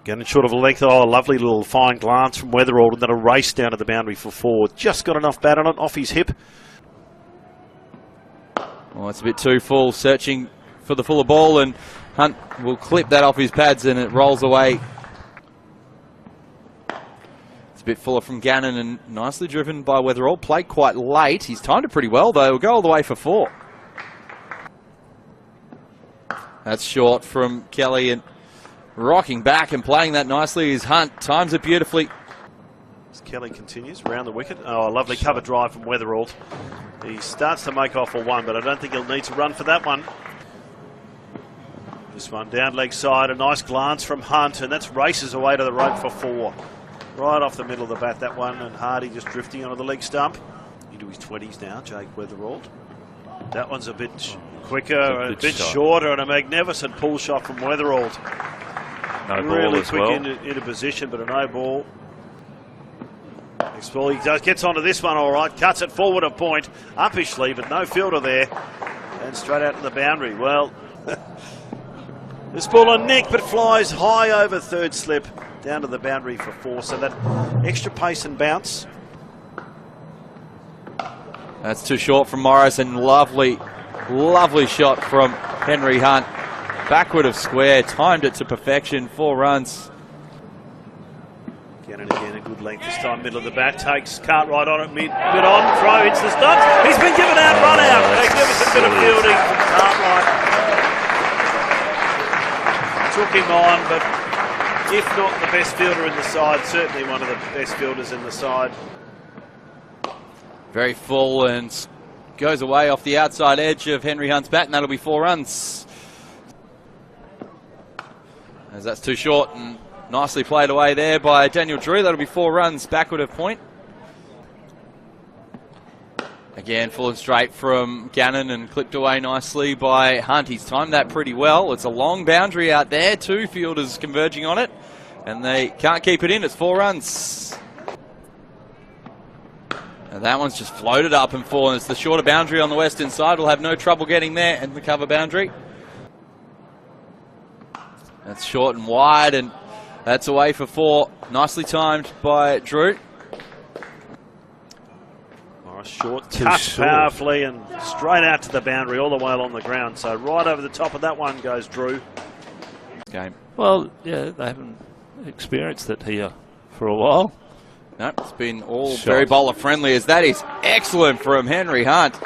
Getting short of a length. Oh, a lovely little fine glance from Weatherald, and then a race down to the boundary for 4. Just got enough bat on it, off his hip. Oh, it's a bit too full, searching for the fuller ball, and Hunt will clip that off his pads and it rolls away. It's a bit fuller from Gannon and nicely driven by Weatherald. Played quite late. He's timed it pretty well though. He'll go all the way for 4. That's short from Kelly, and rocking back and playing that nicely is Hunt. Times it beautifully. As Kelly continues around the wicket. Oh, a lovely cover drive from Weatherald. He starts to make off for 1, but I don't think he'll need to run for that one. This one down leg side, a nice glance from Hunt, and that's races away to the rope for 4. Right off the middle of the bat, that one, and Hardy just drifting onto the leg stump. Into his 20s now, Jake Weatherald. That one's a bit quicker, a bit shorter, and a magnificent pull shot from Weatherald. No really ball as quick well. into position, but a no ball. Next ball, he gets onto this one all right, cuts it forward a point, uppishly, but no fielder there, and straight out to the boundary. Well, this ball a nick, but flies high over third slip, down to the boundary for 4, so that extra pace and bounce. That's too short from Morris, and lovely shot from Henry Hunt. Backward of square, timed it to perfection, 4 runs. Again and again, a good length this time, middle of the bat, takes Cartwright on it, mid on, throw, hits the stumps. He's been given out, run out. Magnificent bit of fielding from Cartwright. Took him on, but if not the best fielder in the side, certainly one of the best fielders in the side. Very full and goes away off the outside edge of Henry Hunt's bat, and that'll be 4 runs. As that's too short, and nicely played away there by Daniel Drew. That'll be 4 runs backward of point. Again, full and straight from Gannon and clipped away nicely by Hunt. He's timed that pretty well. It's a long boundary out there. 2 fielders converging on it, and they can't keep it in. It's 4 runs. And that one's just floated up and fallen. It's the shorter boundary on the western side. We'll have no trouble getting there, and the cover boundary. That's short and wide, and that's away for 4. Nicely timed by Drew. Morris short, cut powerfully and straight out to the boundary, all the way along the ground. So right over the top of that one goes Drew. Game. Well, yeah, they haven't experienced it here for a while. No, it's been all very bowler friendly, as that is excellent from Henry Hunt.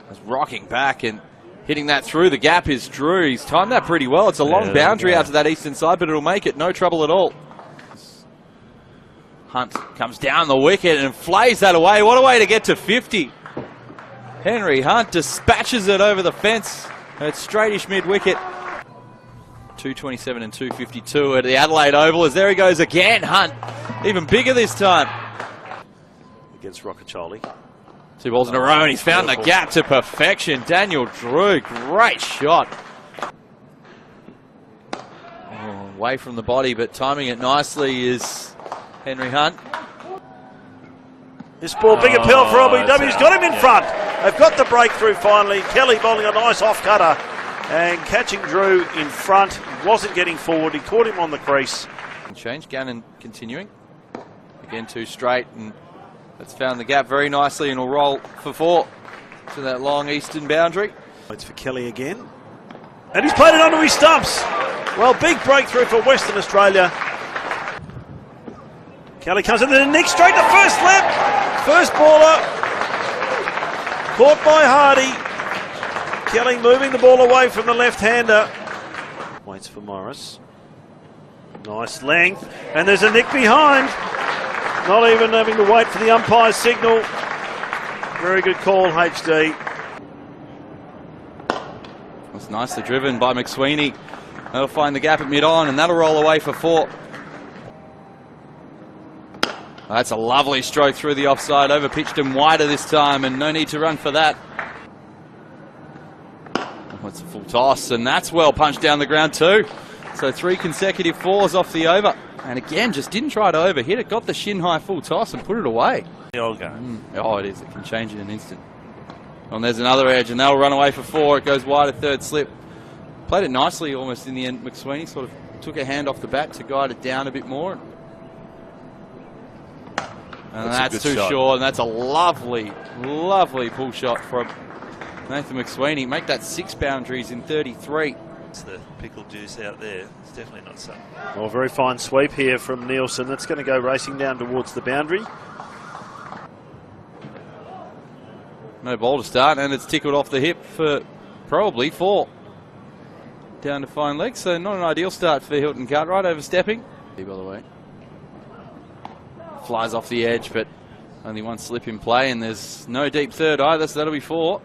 As rocking back and hitting that through the gap is Drew. He's timed that pretty well. It's a long boundary out to that eastern side, but it'll make it no trouble at all. Hunt comes down the wicket and flays that away. What a way to get to 50. Henry Hunt dispatches it over the fence. It's straightish mid-wicket. 227 and 252 at the Adelaide Oval, as there he goes again. Hunt, even bigger this time. Against Rockacholi. 2 balls in a row, and he's found the gap to perfection. Daniel Drew, great shot. Oh, away from the body, but timing it nicely is Henry Hunt. This ball, big appeal for LBW. He's got him in front. They've got the breakthrough finally. Kelly bowling a nice off-cutter and catching Drew in front. He wasn't getting forward. He caught him on the crease. Change, Gannon continuing. Again, 2 straight, and that's found the gap very nicely, and will roll for 4 to that long eastern boundary. It's for Kelly again. And he's played it onto his stumps. Well, big breakthrough for Western Australia. Kelly comes in, then Nick straight to first slip. First baller. Caught by Hardy. Kelly moving the ball away from the left-hander. Waits for Morris. Nice length. And there's a nick behind. Not even having to wait for the umpire's signal. Very good call, HD. That's nicely driven by McSweeney. They'll find the gap at mid-on, and that'll roll away for 4. That's a lovely stroke through the offside, over-pitched him wider this time, and no need to run for that. That's a full toss, and that's well punched down the ground too. So 3 consecutive 4s off the over. And again, just didn't try to overhit it, got the shin-high full toss and put it away. The old game. Oh, it is. It can change in an instant. And there's another edge, and they'll run away for 4. It goes wide at third slip. Played it nicely almost in the end. McSweeney sort of took a hand off the bat to guide it down a bit more. And that's too short, and that's a lovely, lovely pull shot from Nathan McSweeney. Make that 6 boundaries in 33. It's the pickle juice out there. It's definitely not something. Well, very fine sweep here from Nielsen. That's going to go racing down towards the boundary. No ball to start, and it's tickled off the hip for probably 4. Down to fine leg, so not an ideal start for Hilton Cartwright, overstepping. By the way. Flies off the edge, but only one slip in play, and there's no deep third either, so that'll be 4.